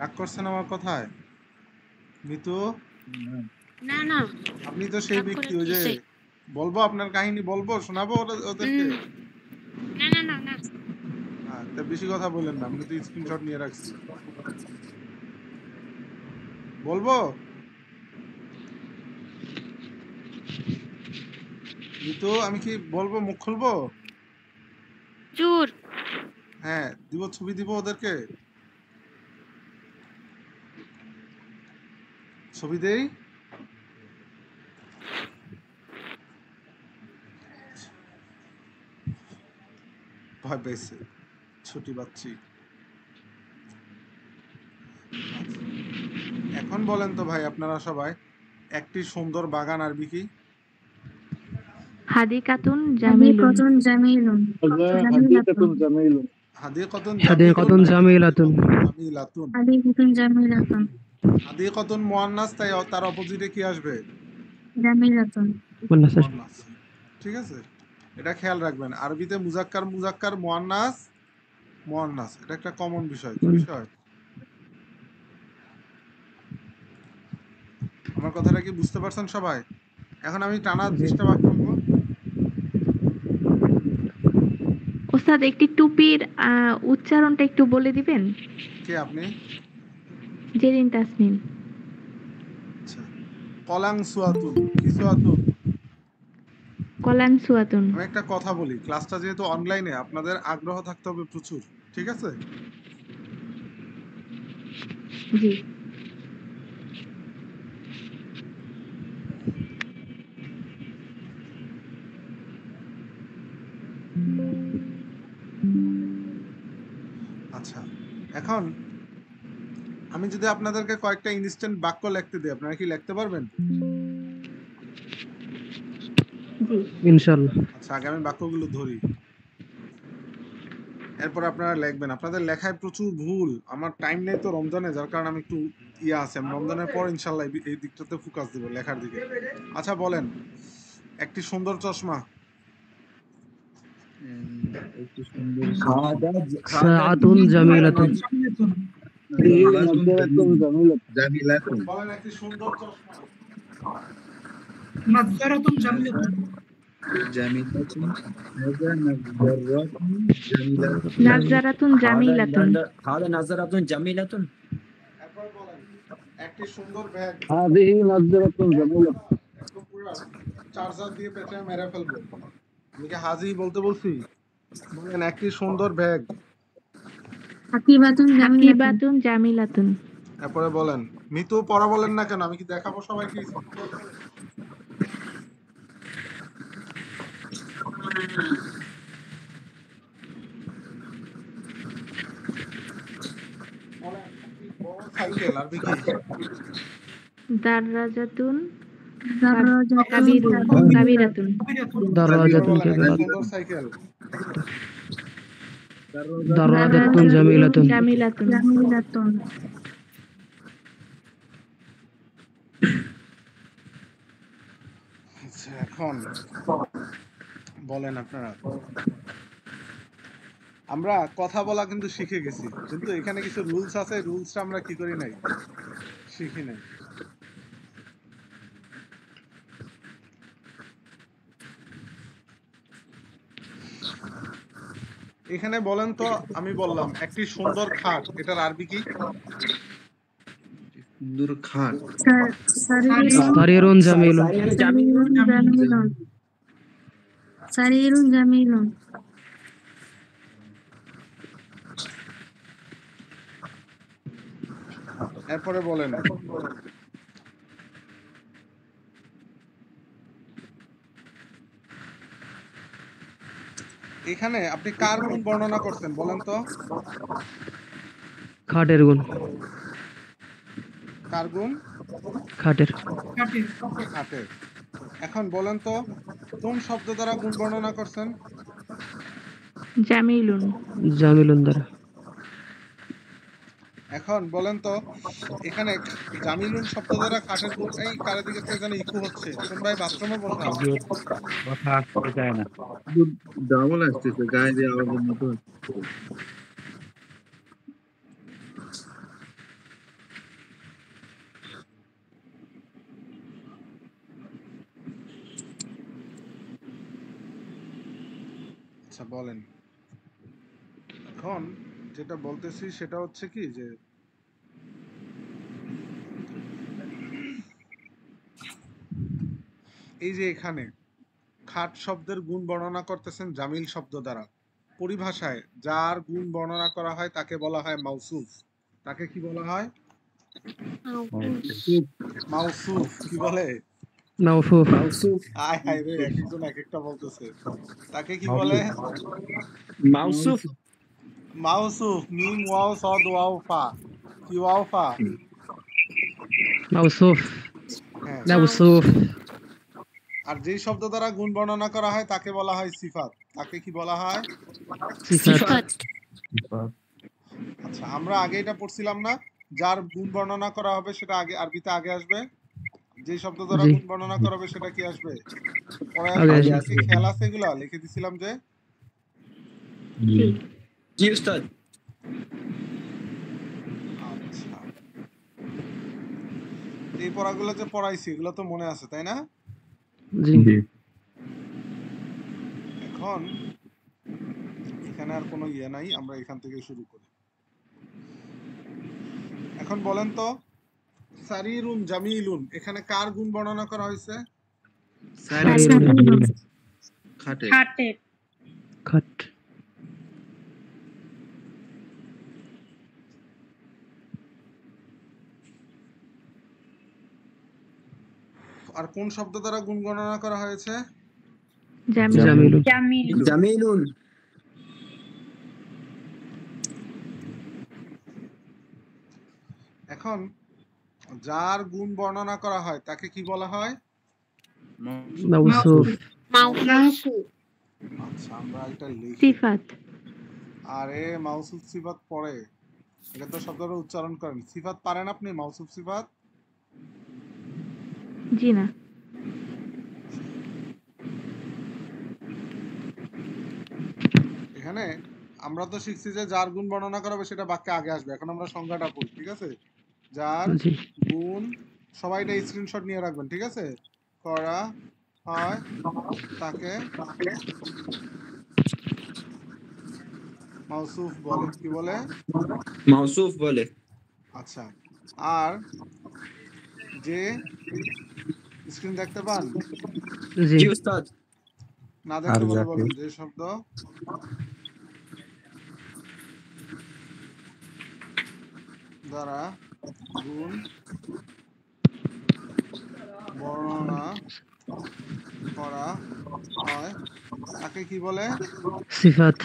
রাগ করছেন আমার কথায়? মিতু, না না, আপনি তো সেই রাগ ব্যক্তি, করার ওই যে কিসে? বলবো আপনার কাহিনী, বলবো, শোনাবো ওদেরকে? না না না না, হ্যাঁ, তা বেশি কথা বললেন না, আমি কিন্তু স্ক্রিনশট নিয়ে রাখছি। বলবো? মিতু, আমি কি বলবো, মুখ খুলবো? চুর। হ্যাঁ, দিব, ছবি দিব ওদেরকে, ছবি দেই। ভয় পেয়েছে, ছুটি পাচ্ছি। এখন বলেন তো ভাই, আপনারা সবাই, একটি সুন্দর বাগান আরবি কি? হাদিকাতুন জামিলুন। হাদিকাতুন জামিলুন। হাদিকাতুন হাদিকাতুন জামিলুন, জামিলাতুন। জামিলাতুন। হাদিকাতুন জামিলাতুন। হাদিকাতুন মুয়ান্নাস, তাই তার অপোজিটে কি আসবে? জামিলাতুন। মুয়ান্নাস। ঠিক আছে, এটা খেয়াল রাখবেন। আরবিতে মুজাক্কার মুজাক্কার, মুয়ান্নাস মুয়ান্নাস, এটা একটা কমন বিষয়। কি বিষয়? আমার কথাটা কি বুঝতে পারছেন সবাই? এখন আমি টানা 20টা বাক্য বলবো। ওস্তাদ একটি টুপির উচ্চারণটা একটু বলে দিবেন? কে আপনি? জেরিন তাসনিম। আচ্ছা, কলাং সুয়াতুন। কি সুয়াতুন? কলান সুয়াতুন। আমি একটা কথা বলি, ক্লাসটা যেহেতু অনলাইনে, আপনাদের আগ্রহ থাকতে হবে প্রচুর, ঠিক আছে? জি। আচ্ছা, এখন আমি যদি আপনাদেরকে কয়েকটা ইনস্ট্যান্ট বাক্য লিখতে দিই, আপনারা কি লিখতে পারবেন? জি ইনশাআল্লাহ। আচ্ছা, আগে আমি বাক্যগুলো ধরি, এরপর আপনারা লিখবেন। আপনাদের লেখায় প্রচুর ভুল, আমার টাইম নেই তো রমজানে, যার কারণে আমি একটু আছে। আমি রমজানের পর ইনশাল্লাহ এই দিকটাতে ফোকাস দেবো, লেখার দিকে। আচ্ছা বলেন, একটি সুন্দর চশমা। সাআতুন জামিলাতুন। বলেন, একটি সুন্দর চশমা। নাযযারাতুন জামিলাতুন। নাযযারাতুন জামিলাতুন। هذا نظرة جميلة. এরপর বলেন, একটি সুন্দর ব্যাগ। হাদিহি নাযযারাতুন জামিলাতুন। একদম পুরো চার্জার দিয়ে পেঁচায় মেরে ফেলবো। আমি কি হাজি বলতে বলছি? বলেন, একটি সুন্দর ব্যাগ। হাকিবাতুন জামিলাতুন। হাকিবাতুন জামিলাতুন। এরপরে বলেন, মিতু পড়া বলেন না কেন? আমি কি দেখাবো সবাইকে? সাইকেল আরবি কি? দাররাজাতুন দাররাজাতুন কাবিরাতুন। দারাজাতুন বলেন, একটি কাবিরাতুন। সুন্দর সাইকেল। দারাজাতুন জামিলাতুন। জামিলাতুন। জামিলাতুন। আচ্ছা, এখন বলেন আপনারা, আমরা কথা বলা কিন্তু শিখে গেছি, কিন্তু এখানে কিছু রুলস আছে, রুলসটা আমরা কি করি নাই, শিখি নাই। এখানে বলেন তো, আমি বললাম একটি সুন্দর খাট, এটার আরবি কি? সুন্দর খাট। সারিরুন জামিলুন। জামিলুন। সারিরুন জামিলুন। এরপরে বলেন, এখানে আপনি কার গুণ বর্ণনা করছেন বলেন তো? খাটের গুণ। কার গুণ? খাটের। খাটের। এখন বলেন তো, কোন শব্দ দ্বারা গুণ বর্ণনা করছেন? জামিলুন। জামিলুন দ্বারা। এখন বলেন তো, এখানে জামিলুন শব্দ দ্বারা খাটের গুণ, এই কারের দিকে থেকে যেন ইকো হচ্ছে, কোন ভাই বাথরুমে বসা? ডাবল আসতেছে, গায়ে দিয়ে আওয়াজের মতো। আচ্ছা বলেন, এখন যেটা বলতেছি সেটা হচ্ছে কি যে এই যে এখানে খাট শব্দের গুণ বর্ণনা করতেছেন জামিল শব্দ দ্বারা। পরিভাষায় যার গুণ বর্ণনা করা হয় তাকে বলা হয় মাউসুফ। তাকে কি বলা হয়? মাউসুফ। কি বলে? মাওসুফ। মাউসুফ আয় হায় রে, এক একজন এক একটা বলতেছে। তাকে কি বলে? মাউসুফ মাউসুফ। মিম ওয়াও সদ ওয়াও ফা। কি ওয়াও ফা? মাওসুফ। হ্যাঁ। মাওসুফ। আর যেই শব্দ দ্বারা গুণ বর্ণনা করা হয় তাকে বলা হয় সিফাত। তাকে কি বলা হয়? সিফাত। সিফাত। আচ্ছা, আমরা আগে এটা পড়ছিলাম না, যার গুণ বর্ণনা করা হবে সেটা আগে আরবিতে আগে আসবে, যে শব্দ দ্বারা জি গুণ বর্ণনা করা হবে সেটা কি আসবে? পরে আগে আসবে। আসবে। কি খেয়াল আছে এগুলা? লিখে দিছিলাম যে। জি জি উস্তাদ আচ্ছা, এই পড়াগুলো যে পড়াইছি এগুলো তো মনে আছে তাই না? জি এখন এখানে আর কোনো ইয়ে নাই, আমরা এখান থেকে শুরু করি। এখন বলেন তো, সারিরুন জামিলুন এখানে কার গুণ বর্ণনা করা হয়েছে? সারিরুন। খাটে খাটে খাট। আর কোন শব্দ দ্বারা গুণ গণনা করা হয়েছে? জামিল। জামিলুন। জামিল জামিলুন এখন যার গুণ বর্ণনা করা হয় তাকে কি বলা হয়? মাওসুফ। মাউসুফ আচ্ছা, আমরা এটা লিখি। সিফাত। আরে মাউসুফ সিফাত পড়ে, এটা তো শব্দটা উচ্চারণ করেন। সিফাত পারেন আপনি? মাউসুফ সিফাত জি না। এখানে আমরা তো শিখছি যে যার গুণ বর্ণনা করা হবে সেটা বাক্যে আগে আসবে। এখন আমরা সংজ্ঞাটা পড়ি, ঠিক আছে? যার জি গুণ, সবাই এটা স্ক্রিনশট নিয়ে রাখবেন, ঠিক আছে? করা হয় তাকে মাউসুফ বলে। কি বলে? মাউসুফ বলে আচ্ছা, আর যে, স্ক্রিন দেখতে পান? জি জি উস্তাদ না দেখতে বলে বলেন, যে শব্দ দ্বারা গুণ বর্ণনা করা হয় তাকে কি বলে? সিফাত।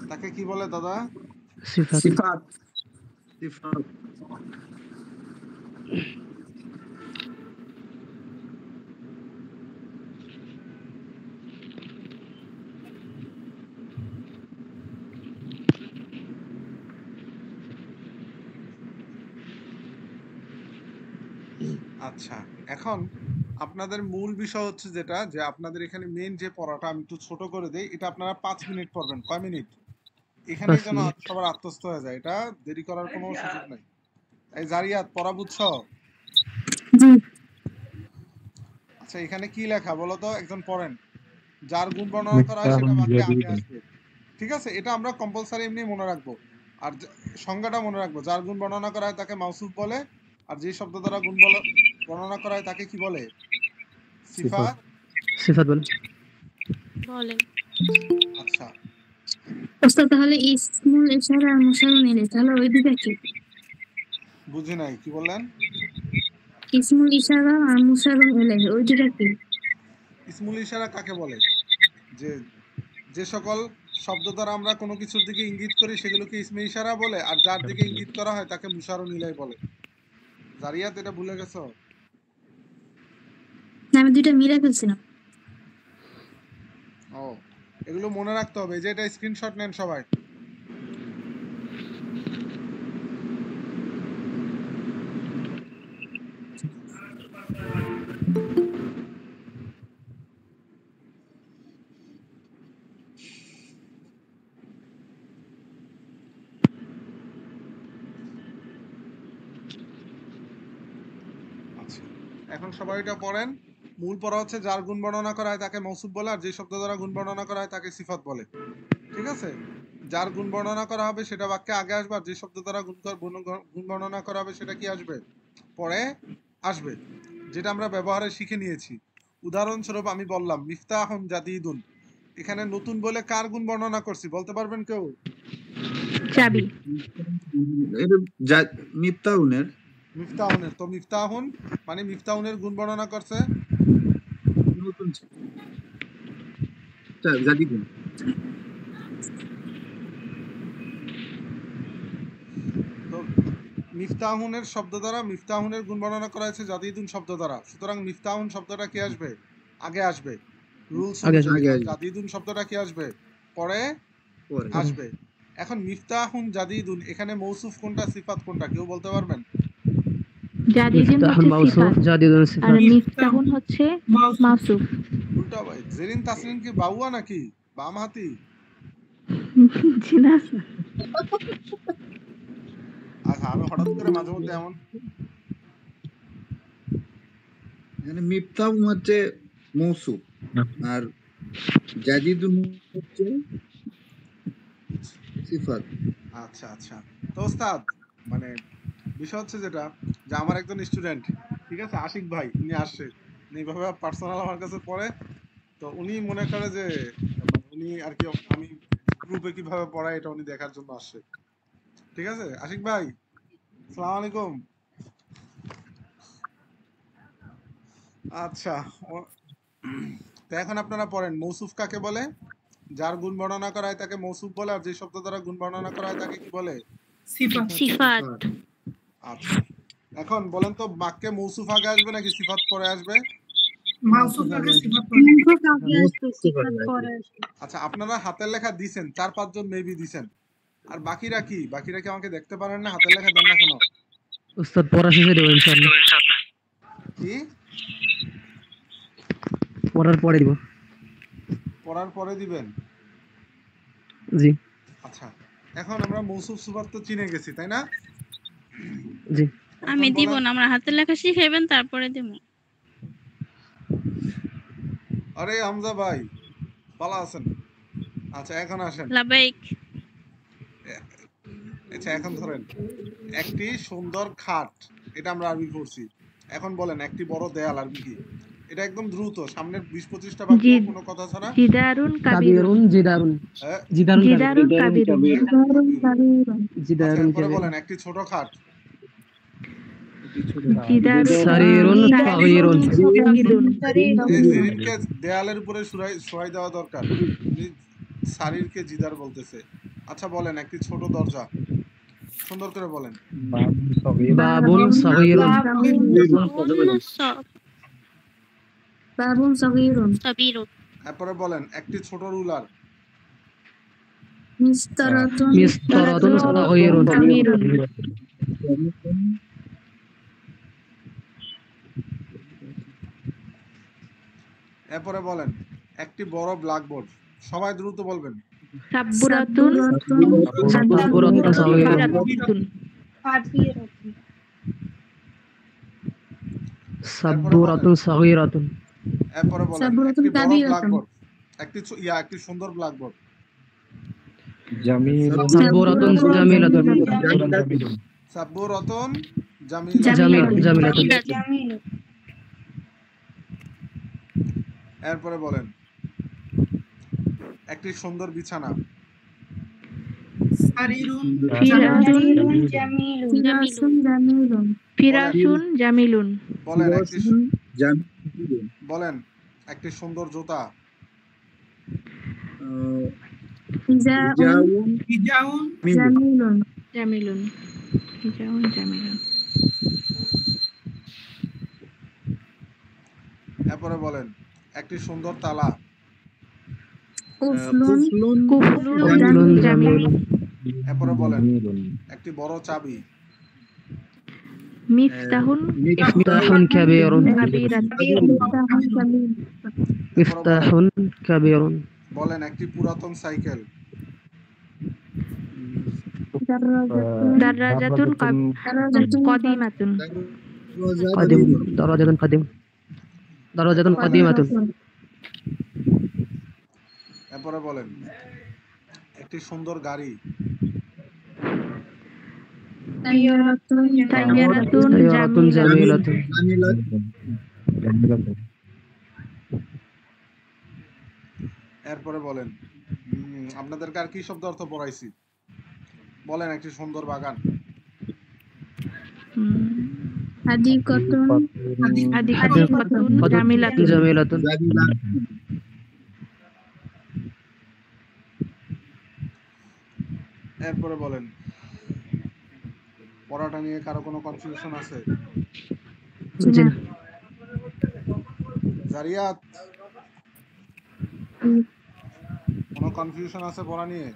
তাকে কি বলে দাদা? সিফাত। সিফাত সিফাত আচ্ছা, এখন আপনাদের মূল বিষয় হচ্ছে যেটা, যে আপনাদের এখানে মেইন যে পড়াটা আমি একটু ছোট করে দেই, এটা আপনারা 5 মিনিট পড়বেন। কয় মিনিট? এখানেই 5 যেন মিনিট। সবার আত্মস্থ হয়ে যায়, এটা দেরি করার কোনো সুযোগ নাই। এই জারিয়াত পড়া বুঝছো? জি আচ্ছা, এখানে কি লেখা বলো তো, একজন পড়েন। যার গুণ বর্ণনা করা হয় সেটা বাক্যে আগে আসবে, ঠিক আছে? এটা আমরা কম্পালসারি এমনি মনে রাখবো। আর সংজ্ঞাটা মনে রাখবো, যার গুণ বর্ণনা করা হয় তাকে মাউসুফ বলে, আর যে শব্দ দ্বারা গুণ বর্ণনা করা হয় তাকে কি বলে? সিফাত। সিফাত বলে। বলেন। আচ্ছা, ওস্তাদ তাহলে ইসমুল ইশারা আর মুশারুন এলে তাহলে ওই দুটা কি? বুঝি নাই, কি বললেন? ইসমুল ইশারা আর মুশারুন এলে ওই দুটা কি? ইসমুল ইশারা কাকে বলে? যে যে সকল শব্দ দ্বারা আমরা কোনো কিছুর দিকে ইঙ্গিত করি সেগুলোকে ইসমে ইশারা বলে, আর যার দিকে ইঙ্গিত করা হয় তাকে মুশারুন ইলাই বলে। জারিয়াত এটা ভুলে গেছো? না আমি দুইটা মিলাই ফেলছিলাম। ও, এগুলো মনে রাখতে হবে। এই যে এটা স্ক্রিনশট নেন সবাই। আচ্ছা, এখন সবাই এটা পড়েন। মূল পড়া হচ্ছে যার গুণ বর্ণনা করা হয় তাকে মৌসুফ বলে, আর যে শব্দ দ্বারা গুণ বর্ণনা করা হয় তাকে সিফাত বলে। ঠিক আছে, যার গুণ বর্ণনা করা হবে সেটা বাক্যে আগে আসবে, আর যে শব্দ দ্বারা গুণ বর্ণনা করা হবে সেটা কি আসবে, পরে আসবে, যেটা আমরা ব্যবহারে শিখে নিয়েছি। উদাহরণস্বরূপ আমি বললাম মিফতাহুন জাদিদুন, এখানে নতুন বলে কার গুণ বর্ণনা করছি বলতে পারবেন কেউ? চাবি। এটা মিফতাহুনের মিফতাহুনের। তো মিফতাহুন মানে মিফতাহুনের গুণ বর্ণনা করছে নতুন জাদিদুন। তো মিফতাহুনের শব্দ দ্বারা মিফতাহুনের গুণ বর্ণনা করা হয়েছে জাদিদুন শব্দ দ্বারা, সুতরাং মিফতাহুন শব্দটা কি আসবে, আগে আসবে। রুলস আগে আসবে। জাদিদুন শব্দটা কি আসবে, পরে পরে আসবে। এখন মিফতাহুন জাদিদুন, এখানে মৌসুফ কোনটা সিফাত কোনটা কেউ বলতে পারবেন? জাদিদুন মিফতাহুন হচ্ছে মাউসুফ, সিফাত জাদিদুন আর সিফাত। মিফতাহুন হচ্ছে মাউসুফ। উল্টা ভাই, জেরিন তাসরিন কি বাউয়া নাকি বাম হাতি? জি না। আচ্ছা, আমি হঠাৎ করে মাঝে মধ্যে এমন এখানে মিফতাহু হচ্ছে মৌসুফ আর জাদিদুন হচ্ছে সিফাত। আচ্ছা আচ্ছা। তো ওস্তাদ মানে বিষয় হচ্ছে যেটা, যে আমার একজন স্টুডেন্ট, ঠিক আছে, আশিক ভাই, উনি আসছে, এইভাবে পার্সোনাল আমার কাছে পড়ে। তো উনি মনে করে যে উনি আর কি আমি গ্রুপে কিভাবে পড়াই এটা উনি দেখার জন্য আসছে। ঠিক আছে আশিক ভাই, আসসালামু আলাইকুম। আচ্ছা, তো এখন আপনারা পড়েন মৌসুফ কাকে বলে? যার গুণ বর্ণনা করা হয় তাকে মৌসুফ বলে, আর যে শব্দ দ্বারা গুণ বর্ণনা করা হয় তাকে কি বলে? সিফাত। আচ্ছা, এখন বলেন তো বাক্যে মৌসুফ আগে আসবে নাকি সিফাত পরে আসবে? আচ্ছা, আপনারা হাতের লেখা দিছেন, 4-5 জন মেবি দিছেন, আর বাকিরা কি আমাকে দেখতে পারেন না? হাতের লেখা দেন না কেন? উস্তাদ পড়া শেষে দেবো ইনশাআল্লাহ। কি পড়ার পরে দিব। পড়ার পরে দিবেন? জি আচ্ছা, এখন আমরা মৌসুফ সিফাত তো চিনে গেছি তাই না? জি। আমি দিব না, আমরা হাতের লেখা শিখাইবেন তারপরে দিব। আরে হামজা ভাই ভালো আছেন? আচ্ছা এখন আসেন। লাবাইক। আচ্ছা এখন ধরেন একটি সুন্দর খাট, এটা আমরা আরবি পড়ছি। এখন বলেন একটি বড় দেয়াল আরবি কি? এটা একদম দ্রুত, সামনের 20-25টা বাক্য কোনো কথা ছাড়া। জিদারুন কাবিরুন, কাবিরুন। জিদারুন, হ্যাঁ, জিদারুন, জিদারুন কাবিরুন। আচ্ছা জিদারুন, এরপরে বলেন একটি ছোট খাট। জিদারুন সারিরুন, সাগীরুন। সাগীরুন। এই জিরিনকে দেয়ালের উপরে শোয়াই দেওয়া দরকার, উনি সারিরকে জিদার বলতেছে। আচ্ছা বলেন একটি ছোট দরজা, সুন্দর করে বলেন। বাবুন সাগীরুন। বাবুন সগীরুন। সাবিরুন। এরপরে বলেন একটি ছোট রুলার। মিস্তারাতুন। মিসতারাতুন সাগীরুন। সাগীরুন। এরপরে বলেন একটি বড় ব্ল্যাকবোর্ড। সবাই দ্রুত বলবেন। সাব্বুরাতুন সাব্বুরাতুন সাগীরুন। সাব্বুরাতুন সাগীরাতুন। এরপরে বলেন সাব্বুরাতুন একটি বড় কাবীরাতুন। ব্ল্যাকবোর্ড, একটি সুন্দর ব্ল্যাকবোর্ড। সাব্বুরাতুন জামিলাতুন। সাব্বু রতন জামিলাতুন। এরপরে বলেন একটি সুন্দর বিছানা। ফিরাসুন জামিলুন। বলেন একটি সুন্দর জুতা। জামিলুন। জামিলুন। জামিলুন। এরপরে বলেন একটি সুন্দর তালা। কুফলুন জামিলুন। এরপরে বলেন একটি বড় চাবি। মিফতাহুন মিফতাহুন কাবীরুন। মিফতাহুন কাবীরুন। বলেন একটি পুরাতন সাইকেল। দাররাজাতুন কদিমাতুন। কাদিম, দারাজাতুন কাদিম। দারাজাতুন কাদিমাতুন। এরপরে বলেন একটি সুন্দর গাড়ি। সাইয়ারাতুন সাইয়ারাতুন সাইয়ারাতুন জামিলাতুন। জামিলাতুন। এরপরে বলেন আপনাদেরকে আর কি শব্দ অর্থ পড়াইছি? বলেন একটি সুন্দর বাগান। হাদিকাতুন হাদিকাতুন জামিলাতুন। জামিলাতুন। এরপরে বলেন পড়াটা নিয়ে কারো কোনো কনফিউশন আছে? জি না। জারিয়াত কোনো কনফিউশন আছে পড়া নিয়ে?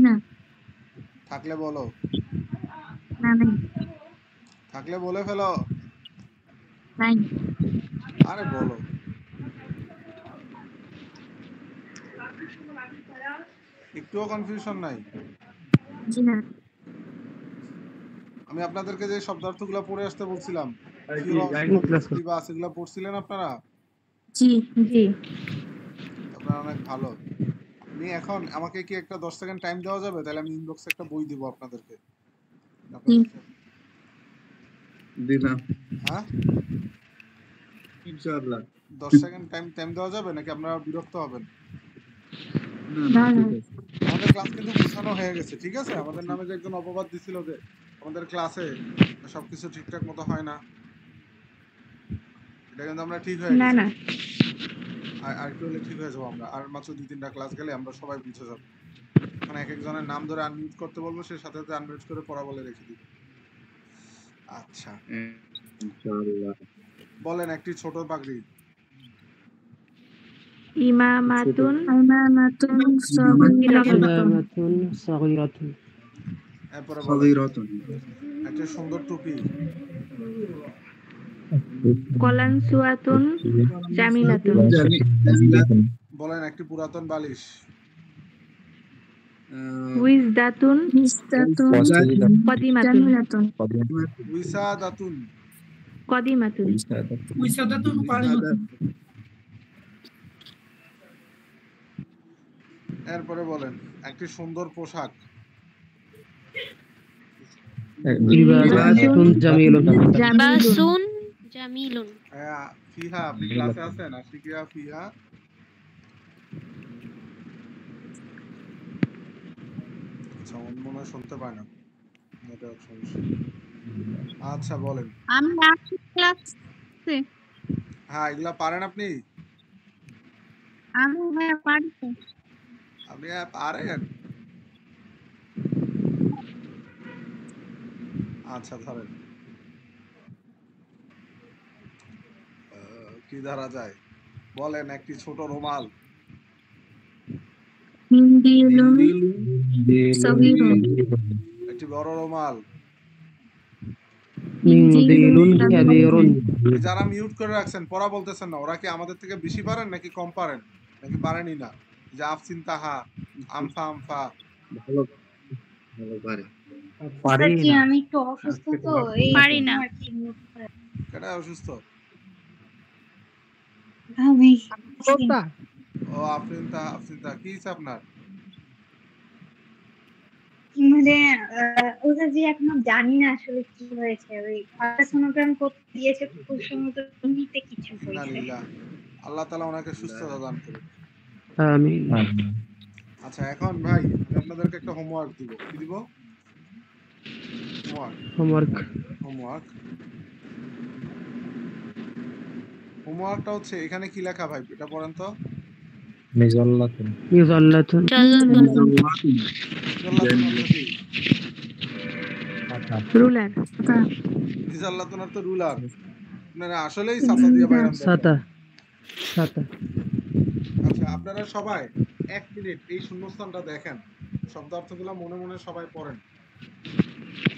না থাকলে বলো, না নাই থাকলে বলে ফেলো। নাই আরে বলো। একটুও কনফিউশন নাই? জি না আমি আপনাদেরকে যে শব্দার্থগুলো পড়ে আসতে বলছিলাম এগুলা পড়ছিলেন আপনারা? জি জি আপনারা অনেক ভালো। আমি এখন আমাকে কি একটা 10 সেকেন্ড টাইম দেওয়া যাবে? তাহলে আমি ইনবক্সে একটা বই দিব আপনাদেরকে। দিলাম হ্যাঁ, ইনশাআল্লাহ। 10 সেকেন্ড টাইম দেওয়া যাবে নাকি আপনারা বিরক্ত হবেন? না ঠিক আছে। আমাদের ক্লাস কিন্তু গুছানো হয়ে গেছে, ঠিক আছে? আমাদের নামে যে একজন অপবাদ দিছিল যে আমাদের ক্লাসে সবকিছু ঠিকঠাক মতো হয় না, এটা কিন্তু আমরা ঠিক হয়ে না গেছি। না আর একটু হলে ঠিক হয়ে যাবো আমরা। আর মাত্র 2-3টা ক্লাস গেলে আমরা সবাই বুঝে যাবো। এখন এক একজনের নাম ধরে আনমিউট করতে বলবো, সে সাথে সাথে আনমিউট করে পড়া বলে রেখে দিব। আচ্ছা ইনশাআল্লাহ। বলেন একটি ছোট পাগড়ি। ইমামাতুন ইমামাতুন সাগীরাতুন ইমামাতুন সাগীরাতুন। এরপরে বলেন সাগীরাতুন একটি সুন্দর টুপি। কলানসুয়াতুন জামিলাতুন। জামিলাতুন বলেন একটি পুরাতন বালিশ। উইজদাতুন মিস্তাতুন কদিমাতুন। জামিলাতুন উইসাদাতুন। কদিমাতুন। এরপরে বলেন একটি সুন্দর পোশাক। লিবাসুন জামিলুন। জামিলুন। জামিলুন। ফিহা, আপনি ক্লাসে আছেন? আশিকিয়া ফিহা। আচ্ছা, মনে হয় শুনতে পায় না, নেটওয়ার্ক সমস্যা। আচ্ছা বলেন। আমি আছি ক্লাসে। হ্যাঁ, এগুলা পারেন আপনি? আমি পারি। আপনি পারেন? আচ্ছা ধরেন কি ধরা যায়? বলেন একটি ছোট রুমাল। হিন্দিলুন সাগীরুন একটি বড় রুমাল। মিনদিলুন কাবীরুন। যারা মিউট করে রাখছেন, পড়া বলতেছেন না, ওরা কি আমাদের থেকে বেশি পারেন নাকি কম পারেন নাকি পারেনই না? যে আফসিন তাহা, আমফা আমফা। ভালো ভালো পারে। আমি একটু অসুস্থ তো, এই পারি না। কেডা অসুস্থ? আমি ও আফরিন তাহা কি হইছে আপনার? মানে ওটা যে এখনো জানি না আসলে কি হয়েছে। ওই আল্ট্রাসোনোগ্রাম করতে দিয়েছে, খুব সম্ভবত নিতে কিছু হয়েছে। ইন্নালিল্লাহ, আল্লাহ তাআলা ওনাকে সুস্থতা দান করুন। আমিন। আচ্ছা এখন ভাই আমি আপনাদেরকে একটা হোমওয়ার্ক দিব। কি দিব? হোমওয়ার্কটা হচ্ছে এখানে কি লেখা ভাই, এটা পড়েন তো। মিজাল্লাতুন। মিজাল্লাতুন অর্থ কি? রুলার। মিজাল্লাতুন অর্থ রুলার। আপনারা আসলেই ছাতা দিয়ে বাইরাম দেন। ছাতা। আচ্ছা আপনারা সবাই 1 মিনিট এই শূন্যস্থানটা দেখেন, শব্দার্থগুলো মনে মনে সবাই পড়েন।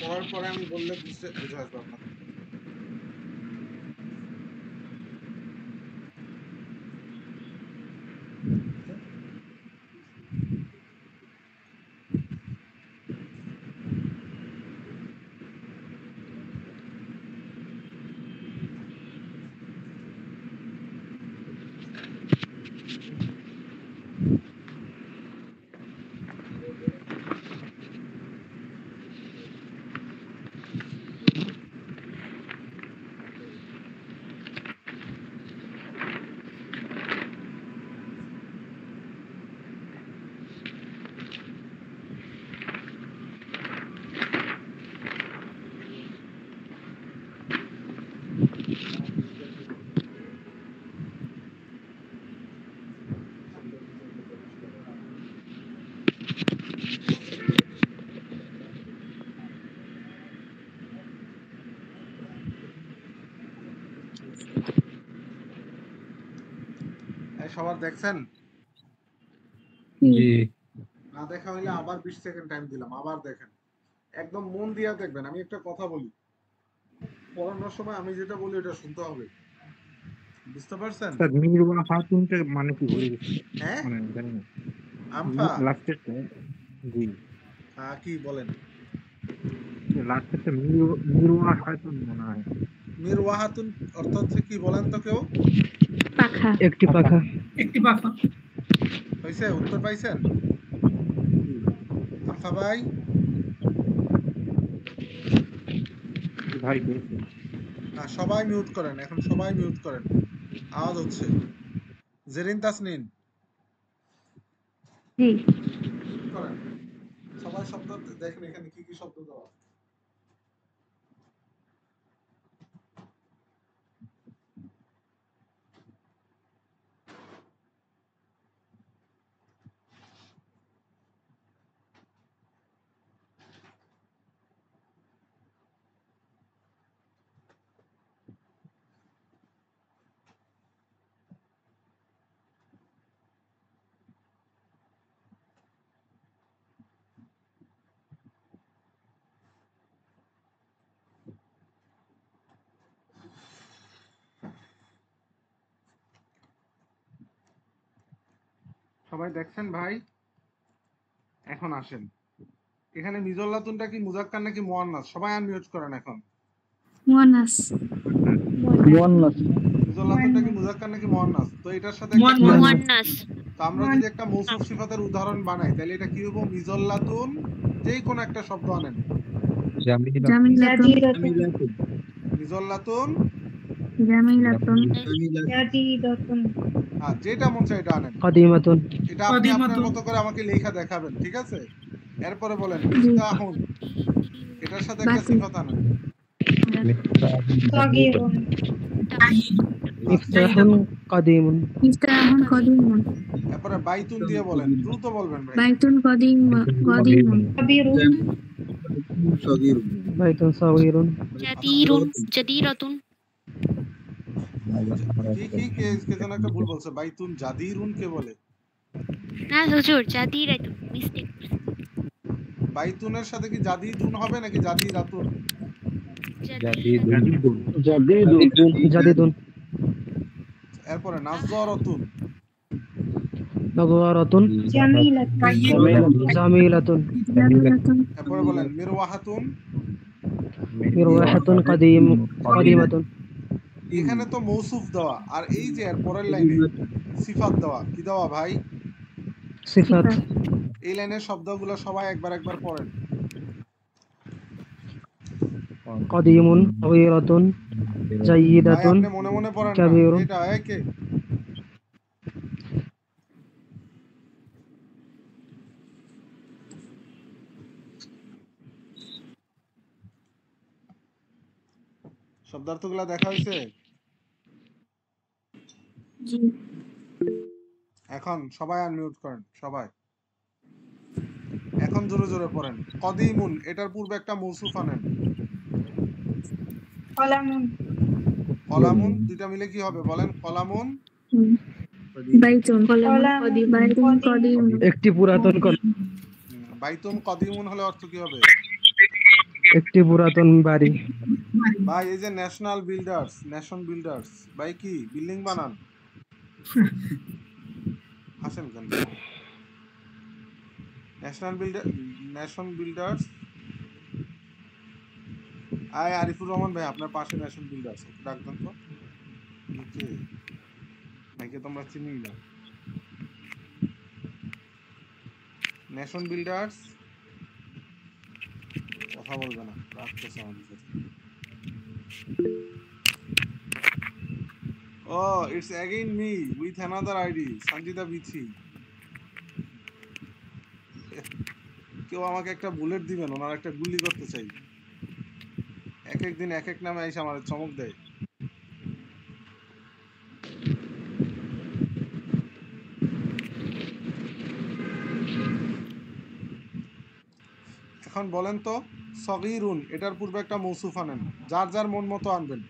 পড়ার পরে আমি বললে বুঝে আসবে আপনাদের। এই সবার দেখছেন? জি না দেখা হইলে আবার 20 সেকেন্ড টাইম দিলাম, আবার দেখেন, একদম মন দিয়া দেখবেন। আমি একটা কথা বলি, পড়ানোর সময় আমি যেটা বলি ওটা শুনতে হবে, বুঝতে পারছেন? স্যার মিরওয়া খাতুনটা মানে কি ভুলে গেছি, হ্যাঁ, মানে জানি না আমফা লাস্টেরটা। জি কি বলেন? লাস্টেরটা মিরওয়া খাতুন মনে হয়। মির ওয়াহাতুন অর্থ হচ্ছে কি বলেন তো কেউ? পাখা। একটি পাখা। একটি পাখা। হয়েছে? উত্তর পাইছেন? আমফা ভাই ভাই পেয়েছি। সবাই মিউট করেন, এখন সবাই মিউট করেন, আওয়াজ হচ্ছে। জেরিন তাসনিন জি করেন, সবাই শব্দ দেখেন এখানে কি কি শব্দ দেওয়া। সবাই দেখছেন ভাই? এখন আসেন, এখানে মিজল্লাতুনটা কি মুজাক্কার নাকি মুয়ান্নাস? সবাই আনমিউট করেন এখন। মুয়ান্নাস। মিজল্লাতুনটা কি মুজাক্কার নাকি মুয়ান্নাস? তো এটার সাথে একটা মুয়ান্নাস। তো আমরা যদি একটা মৌসুফ সিফাতের উদাহরণ বানাই তাহলে এটা কি হবে? মিজল্লাতুন, যেই কোন একটা শব্দ আনেন, জামিলাতুন। মিজল্লাতুন, জামিলাতুন। জাদিদাতুন। যেটা মন চায় এটা আনেন। কাদিমাতুন। এটা আপনি আপনার মতো করে আমাকে লেখা দেখাবেন, ঠিক আছে? এরপরে বলেন মিফতাহুন, এটার সাথে একটা সিফাত আনেন। সাগীরুন। মিফতাহুন কাদিমুন। মিফতাহুন কদিমুন। এরপরে বাইতুন দিয়ে বলেন, দ্রুত বলবেন ভাই। বাইতুন কদিমুন। সাবিরুন। সগীর বাইতুন সাগীরুন। জাদিরাতুন। কি কে যেন একটা ভুল বলছে, বাইতুন জাদিরুন কে বলে? না হুজুর, জাদিরাতুন মিস্টেক। বাইতুনের সাথে কি জাদিদুন হবে নাকি জাদিরাতুন? জাদিদুন। এরপরে নাযরাতুন, নাযরাতুন। জামিলাতুন। জামিলাতুন। এরপরে বলেন মিরওয়াহাতুন। মিরওয়াহাতুন কাদিমাতুন। এখানে তো মৌসুফ দেওয়া, আর এই যে এর পরের লাইনে সিফাত দেওয়া, কি দেওয়া ভাই? সিফাত। এই লাইনের শব্দগুলো সবাই একবার একবার পড়েন। কাদিমুন সাগীরাতুন ভাই জাইয়িদাতুন আপনি মনে মনে পড়েন না, কাবীরুন। এটা একে শব্দার্থগুলো দেখা হয়েছে? এখন সবাই আনমিউট করেন, সবাই এখন জোরে জোরে পড়েন। কদিমুন, এটার পূর্বে একটা মৌসুফ আনেন। কলামুন। কলামুন, দুইটা মিলে কি হবে বলেন? কলামুন বাইতুন। বাইতুন কদিম। একটি পুরাতন কলম। বাইতুন কদিমুন হলে অর্থ কি হবে? একটি পুরাতন বাড়ি। ভাই এই যে ন্যাশনাল বিল্ডার্স, নেশন বিল্ডার্স, ভাই কি বিল্ডিং বানান? হাসেন কেন? Nation builders. আরিফুর রহমান ভাই, আপনার পাশে নেশন বিল্ডার্স, ডাকবেন তো। ভাইকে তোমরা চিনি না। নেশন বিল্ডার্স কথা বলবে না, রাখতেছে আমাদের সাথে। Oh, it's again me with another ID, Sanjida Bichi. কেউ আমাকে একটা বুলেট দিবেন, ওনার একটা গুলি করতে চাই। এক এক দিন এক এক নামে এসে আমার চমক দেয়। এখন বলেন তো সগীরুন এটার পূর্বে একটা মৌসুফ আনেন, যার যার মন মতো আনবেন।